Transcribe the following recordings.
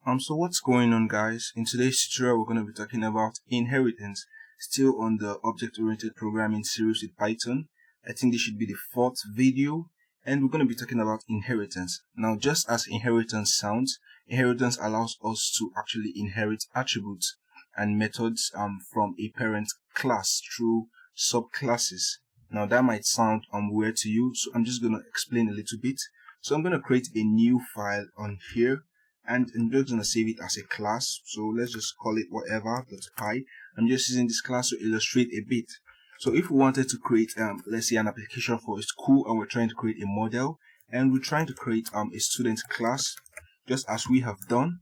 So what's going on, guys? In today's tutorial, we're going to be talking about inheritance, still on the object-oriented programming series with Python. I think this should be the fourth video, and we're going to be talking about inheritance. Now, just as inheritance sounds, inheritance allows us to actually inherit attributes and methods from a parent class through subclasses. Now, that might sound weird to you, so I'm just going to explain a little bit. So I'm going to create a new file on here, and I'm just going to save it as a class. So let's just call it whatever.py. I'm just using this class to illustrate a bit. So if we wanted to create, let's say, an application for a school, and we're trying to create a model, and we're trying to create a student class, just as we have done,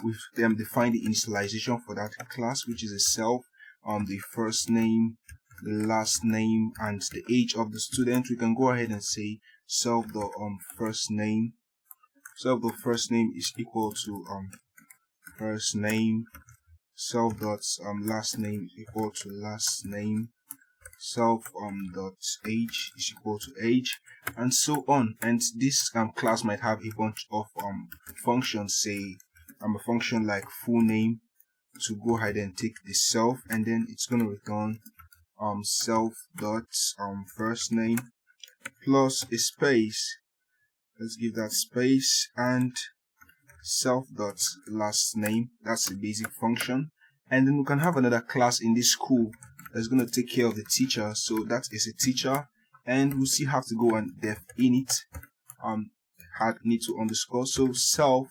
we've defined the initialization for that class, which is a self, the first name, the last name, and the age of the student. We can go ahead and say self the first name. Self the first name is equal to first name. Self dot last name is equal to last name. Self dot age is equal to age, and so on. And this class might have a bunch of functions. Say a function like full name to go ahead and take the self, and then it's going to return self dot first name plus a space. Let's give that space, and self dot last name. That's a basic function. And then we can have another class in this school that's going to take care of the teacher. So that is a teacher, and we'll still have to go and def init need to underscore. So self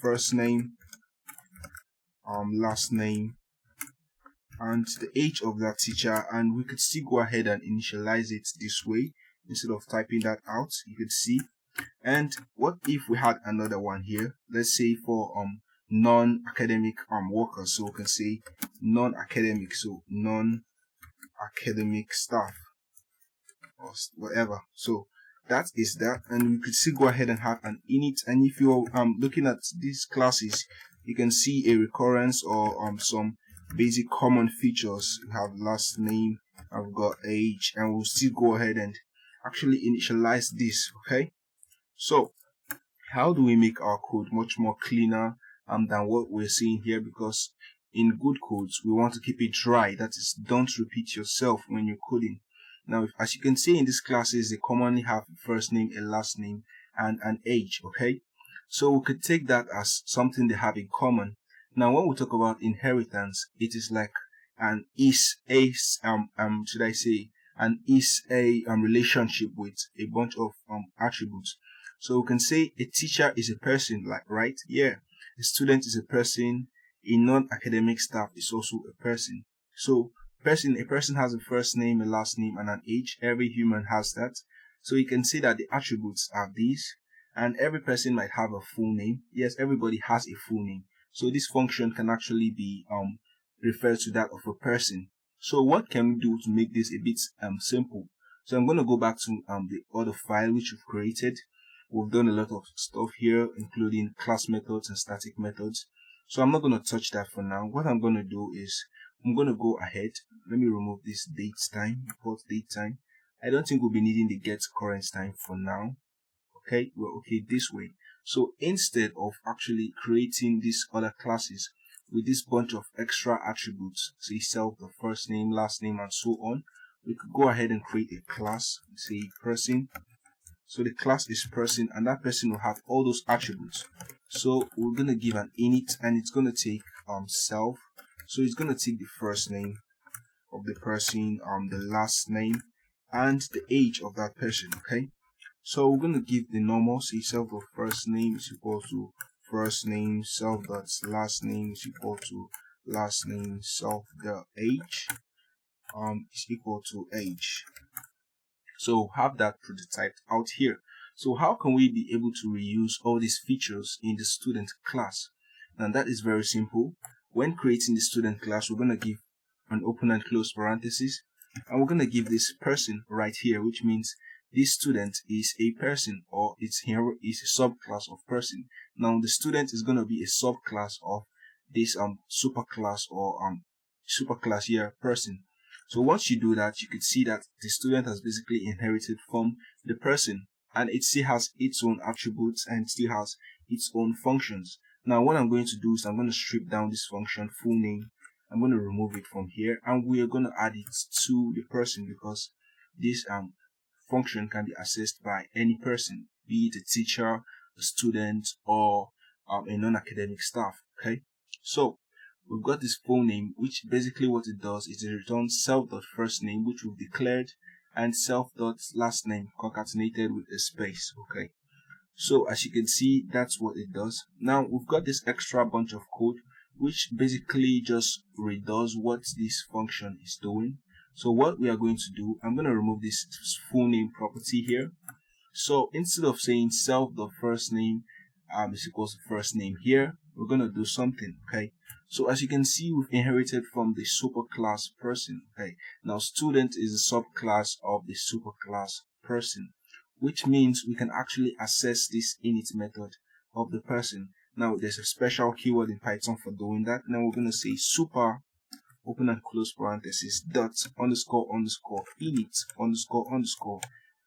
first name last name and the age of that teacher, and we could still go ahead and initialize it this way instead of typing that out. You could see. And what if we had another one here, let's say for non-academic workers? So we can say non-academic, so non-academic staff or whatever. So that is that, and we could still go ahead and have an init. And if you're looking at these classes, you can see a recurrence or some basic common features. We have last name, I've got age, and we'll still go ahead and actually initialize this. Okay, so how do we make our code much more cleaner than what we're seeing here? Because in good codes, we want to keep it dry. That is, don't repeat yourself when you're coding. Now, as you can see in these classes, they commonly have a first name, a last name, and an age. Okay, so we could take that as something they have in common. Now, when we talk about inheritance, it is like an should I say, an relationship with a bunch of attributes. So we can say a teacher is a person, like, right? Yeah. A student is a person. A non-academic staff is also a person. So a person has a first name, a last name, and an age. Every human has that. So you can see that the attributes are these, and every person might have a full name. Yes, everybody has a full name. So this function can actually be referred to that of a person. So what can we do to make this a bit simple? So I'm going to go back to the other file which we've created. We've done a lot of stuff here, including class methods and static methods. So I'm not going to touch that for now. What I'm going to do is I'm going to go ahead. Let me remove this date time, import date time. I don't think we'll be needing the get current time for now. Okay, we're okay this way. So instead of actually creating these other classes with this bunch of extra attributes, say self, the first name, last name, and so on, we could go ahead and create a class, say person. So the class is person, and that person will have all those attributes. So we're going to give an init, and it's going to take self. So it's going to take the first name of the person, the last name, and the age of that person. Okay, so we're going to give the normal, say self of first name is equal to first name, self dot last name is equal to last name, self the age is equal to age. So have that prototyped out here. So how can we be able to reuse all these features in the student class? And that is very simple. When creating the student class, we're going to give an open and close parenthesis, and we're going to give this person right here, which means this student is a person, or it's here is a subclass of person. Now the student is going to be a subclass of this superclass or superclass here person. So once you do that, you could see that the student has basically inherited from the person, and it still has its own attributes and still has its own functions. Now what I'm going to do is I'm going to strip down this function full name. I'm going to remove it from here, and we are going to add it to the person, because this function can be accessed by any person, be it a teacher, a student, or a non-academic staff. Okay, so we've got this full name, which basically what it does is it returns self.firstname, which we've declared, and self.last name concatenated with a space. Okay, so as you can see, that's what it does. Now we've got this extra bunch of code which basically just redoes what this function is doing. So what we are going to do, I'm going to remove this full name property here. So instead of saying self.firstname is equals to first name here, we're going to do something. Okay, so as you can see, we've inherited from the superclass person. Okay, now student is a subclass of the superclass person, which means we can actually access this init method of the person. Now there's a special keyword in Python for doing that. Now we're going to say super open and close parenthesis dot underscore underscore init underscore underscore,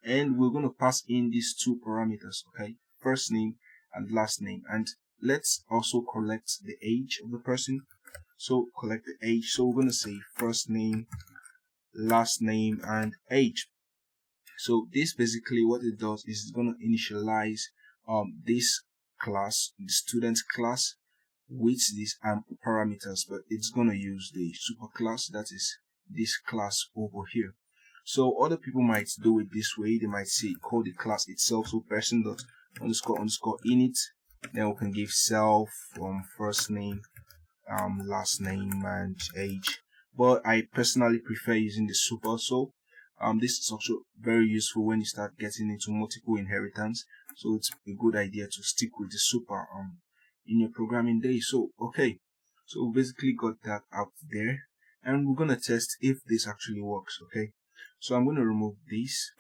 and we're going to pass in these two parameters. Okay, first name and last name, and let's also collect the age of the person. So collect the age, so we're going to say first name, last name, and age. So this basically what it does is it's going to initialize this class, the student class, with these parameters, but it's going to use the superclass, that is this class over here. So other people might do it this way. They might say call the class itself, so person dot underscore underscore init, then we can give self first name, last name, and age. But I personally prefer using the super. So this is also very useful when you start getting into multiple inheritance. So it's a good idea to stick with the super in your programming day. So okay, so we basically got that out there, and we're gonna test if this actually works. Okay, so I'm gonna remove this,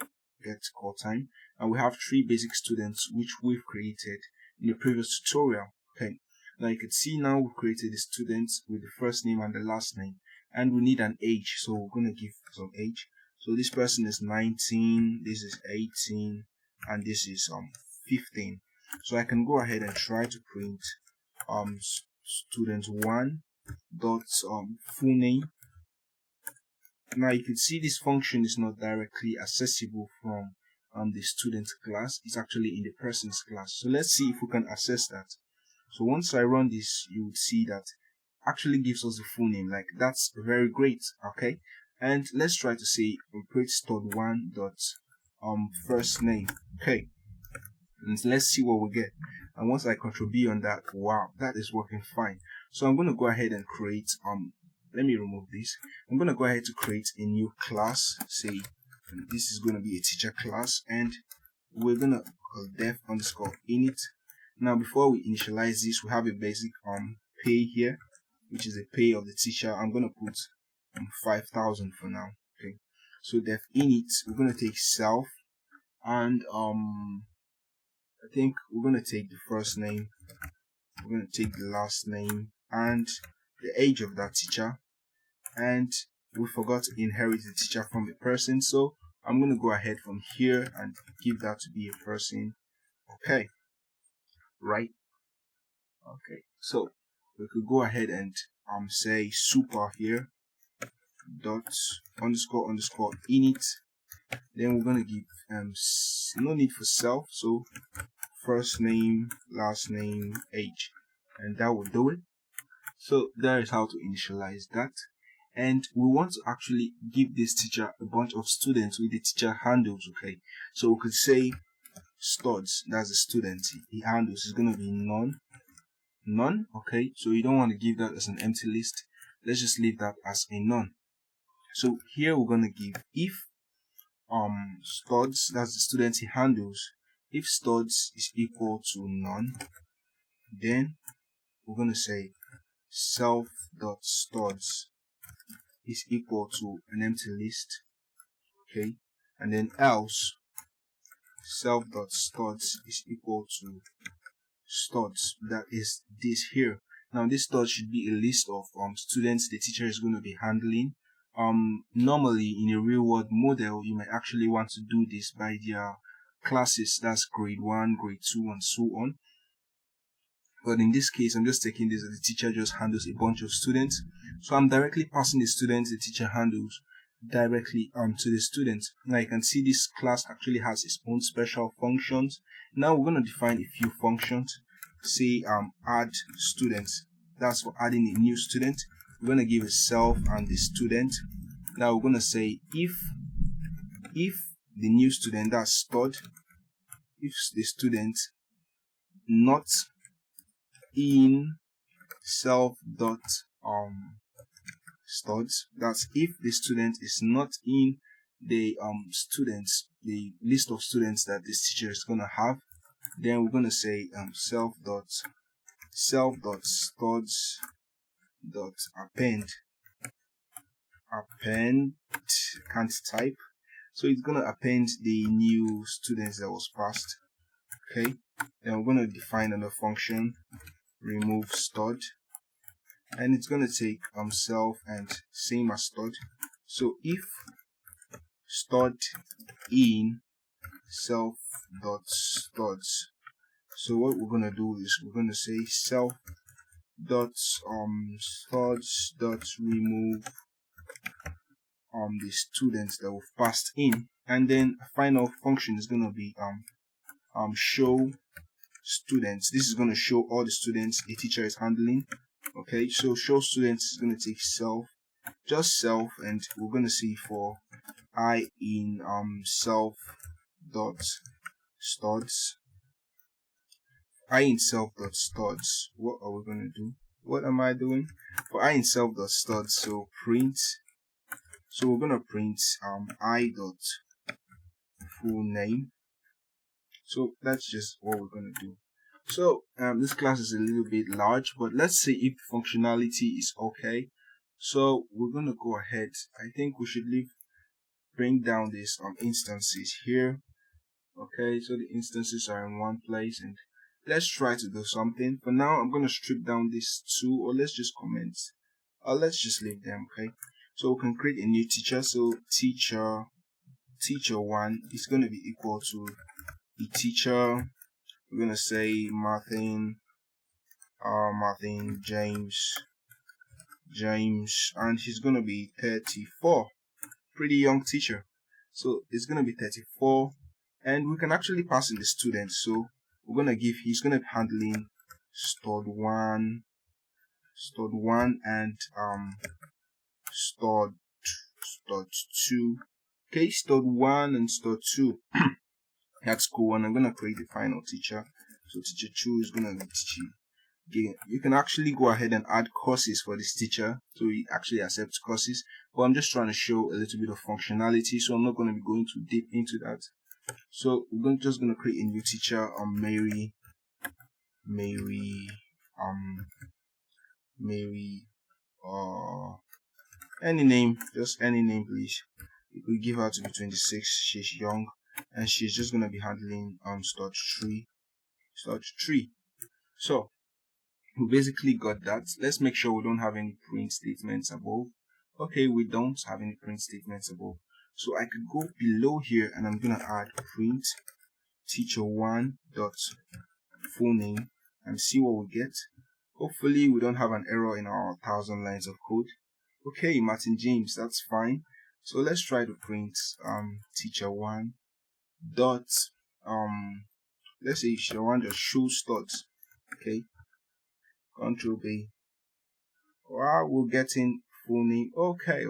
get call time, and we have three basic students which we've created in the previous tutorial. Okay, now you can see now we've created the students with the first name and the last name, and we need an age, so we're gonna give some age. So this person is 19, this is 18, and this is 15. So I can go ahead and try to print student one dot full name. Now you can see this function is not directly accessible from the student class. It's actually in the person's class. So let's see if we can access that. So once I run this, you would see that actually gives us the full name. Like, that's very great. Okay, and let's try to say print stud1 dot first name. Okay, and let's see what we get. And once I control B on that, wow, that is working fine. So I'm going to go ahead and create let me remove this. I'm going to go ahead to create a new class. Say this is going to be a teacher class, and we're going to call def underscore init. Now before we initialize this, we have a basic pay here, which is a pay of the teacher. I'm going to put 5,000 for now. Okay, so def init, we're going to take self, and I think we're going to take the first name, we're going to take the last name, and the age of that teacher. And we forgot to inherit the teacher from the person, so I'm going to go ahead from here and give that to be a person. Okay, right? Okay, so we could go ahead and say super here dot underscore underscore init. Then we're going to give no need for self, so first name, last name, age, and that will do it. So that is how to initialize that. And we want to actually give this teacher a bunch of students with the teacher handles. Okay, so we could say studs, that's the student, the handles is going to be none. Okay, so you don't want to give that as an empty list. Let's just leave that as a none. So here we're going to give if studs, that's the student he handles, if studs is equal to none, then we're going to say self.studs is equal to an empty list. Okay, and then else self.studs is equal to studs, that is this here. Now this studs should be a list of students the teacher is going to be handling. Normally in a real world model, you might actually want to do this by their classes, that's grade 1, grade 2, and so on. But in this case, I'm just taking this as the teacher just handles a bunch of students. So I'm directly passing the students the teacher handles directly to the students. Now you can see this class actually has its own special functions. Now we're going to define a few functions. Say add students. That's for adding a new student. We're going to give a self and the student. Now we're going to say if the new student, that's stud, if the student not in self dot studs, that's if the student is not in the the list of students that this teacher is gonna have, then we're gonna say self dot studs dot append. Can't type, so it's gonna append the new students that was passed. Okay, then we're gonna define another function, remove stud, and it's gonna take self and same as stud. So if stud in self dot studs, so what we're gonna do is we're gonna say self dot studs dot remove the students that we've passed in, and then a final function is gonna be show students. This is going to show all the students a teacher is handling. Okay, so show students is going to take self, just self, and we're going to see for I in self dot studs. I in self dot studs. What are we going to do? What am I doing? For I in self dot studs, so print. So we're going to print I dot full name. So that's just what we're going to do. So this class is a little bit large, but let's say if functionality is okay. So we're going to go ahead. I think we should bring down these instances here. Okay, so the instances are in one place, and let's try to do something. For now, I'm going to strip down these two, or let's just comment. Let's just leave them. Okay, so we can create a new teacher. So teacher1 is going to be equal to the teacher. We're gonna say Martin James, and he's gonna be 34. Pretty young teacher. So it's gonna be 34, and we can actually pass in the students. So we're gonna he's gonna be handling stud1, and stud2. Okay, stud1 and stud2. That's cool, and I'm gonna create the final teacher. So teacher 2 is gonna teach you. You can actually go ahead and add courses for this teacher, so he actually accepts courses. But I'm just trying to show a little bit of functionality, so I'm not going to be going too deep into that. So we're just gonna create a new teacher, Mary, any name, just any name, please. You could give her to be 26. She's young, and she's just gonna be handling stud 3. So we basically got that. Let's make sure we don't have any print statements above. Okay, we don't have any print statements above, so I could go below here and I'm gonna add print teacher1 dot full name and see what we get. Hopefully we don't have an error in our 1,000 lines of code. Okay, Martin James, that's fine. So let's try to print teacher1 dot let's say teacher1 just show studs. Okay, Control B. Wow, we're getting full name. Okay.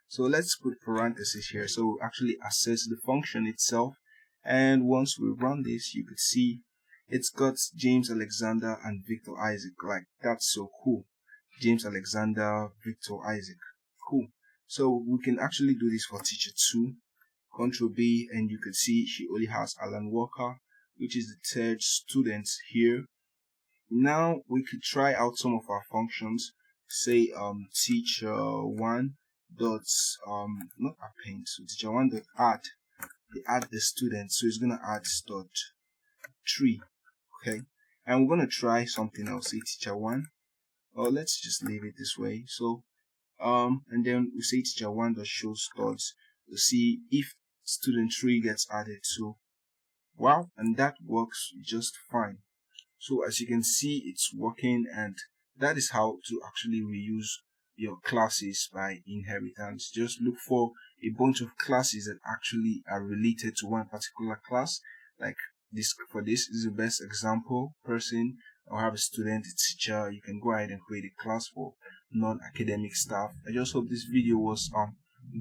So let's put parentheses here, so we'll actually access the function itself, and once we run this, you could see it's got James Alexander and Victor Isaac. Like, that's so cool. James Alexander, Victor Isaac. Cool. So we can actually do this for teacher 2. Control B, and you can see she only has Alan Walker, which is the third student here. Now we could try out some of our functions. Say teacher1 dot not append, so teacher1 dot add the student, so it's gonna add stud 3. Okay, and we're gonna try something else. Say teacher1, or let's just leave it this way. So and then we say teacher1 dot show studs to see if student 3 gets added. So wow, and that works just fine. So as you can see, it's working, and that is how to actually reuse your classes by inheritance. Just look for a bunch of classes that actually are related to one particular class. Like this, for this is the best example. Person, or have a student, a teacher. You can go ahead and create a class for non-academic staff. I just hope this video was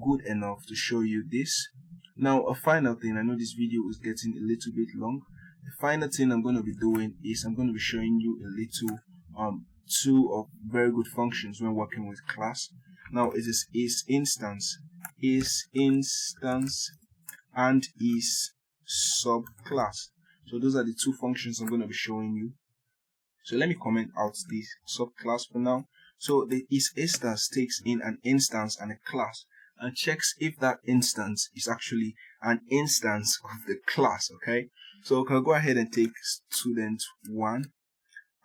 good enough to show you this. Now, a final thing, I know this video is getting a little bit long. The final thing I'm going to be doing is I'm going to be showing you a little two of very good functions when working with class. Now it is instance, and is subclass. So those are the two functions I'm going to be showing you. So let me comment out this subclass for now. So the is instance takes in an instance and a class and checks if that instance is actually an instance of the class. Okay, so we can go ahead and take student1,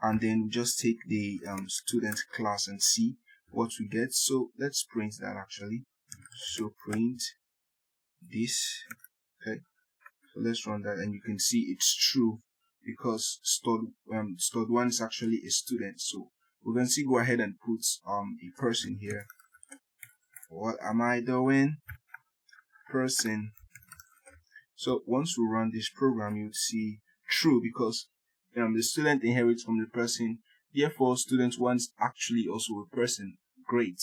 and then just take the student class and see what we get. So let's print that actually. So print this. Okay, so let's run that, and you can see it's true because stud1 is actually a student. So we can see, go ahead and put a person here. What am I doing? Person. So once we run this program, you'll see true because the student inherits from the person. Therefore, student 1 is actually also a person. Great.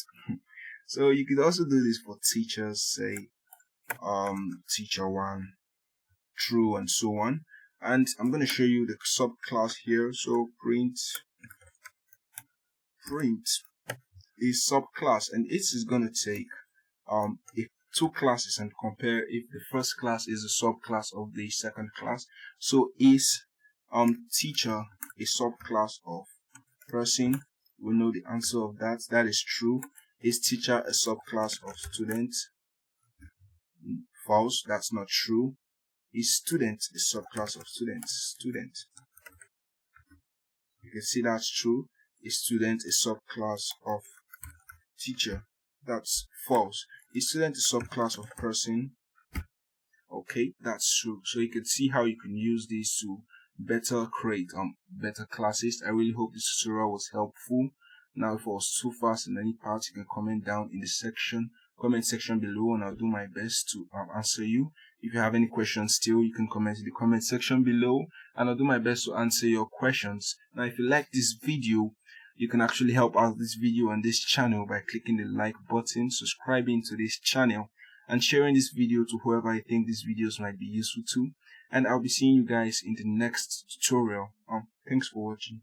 So you could also do this for teachers. Say teacher 1 true, and so on. And I'm going to show you the subclass here. So print is subclass, and it is going to take if two classes and compare if the first class is a subclass of the second class. So is teacher a subclass of person? We know the answer of that. That is true. Is teacher a subclass of student? False. That's not true. Is student a subclass of students? Student. You can see that's true. Is student a subclass of teacher? That's false. Is student a subclass of person? Okay, that's true. So you can see how you can use these to better create better classes. I really hope this tutorial was helpful. Now, if I was too fast in any part, you can comment down in the comment section below, and I'll do my best to answer you. If you have any questions still, you can comment in the comment section below, and I'll do my best to answer your questions. Now, if you like this video, you can actually help out this video and this channel by clicking the like button, subscribing to this channel, and sharing this video to whoever you think these videos might be useful to. And I'll be seeing you guys in the next tutorial. Thanks for watching.